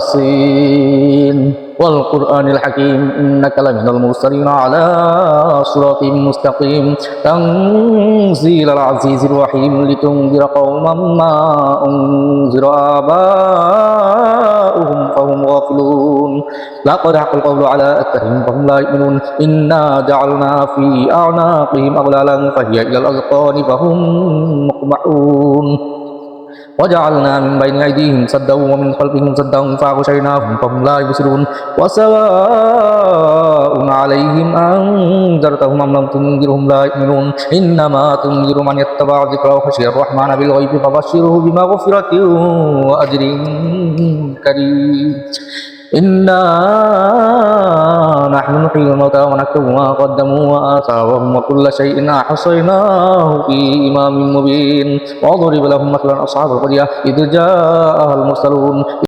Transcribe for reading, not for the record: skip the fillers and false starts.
ياسين والقرآن الحكيم إنك لمن المرسلين على صراط مستقيم تنزيل العزيز الرحيم لتنذر قوما ما أنذر آباؤهم فهم غافلون لقد حق القول على أكثرهم فهم لا يؤمنون إنا جعلنا في أعناقهم أغلالا فهي إلى الأذقان فهم مقمحون وجعلنا من بين أيديهم سدا ومن خلفهم سدا فأغشيناهم فهم لا يبصرون وسواء عليهم أنذرتهم أم لم تنذرهم لا يؤمنون إنما تنذر من يتبع الذكر وخشي الرحمن بالغيب فبشره بمغفرة وأجر كريم إنا نحن نحيي الموتى ونكتب ما قدموا وآثارهم وكل شيء أحصيناه في إمام مبين وضرب لهم مثلا أصحاب القرية إذ جاءها المرسلون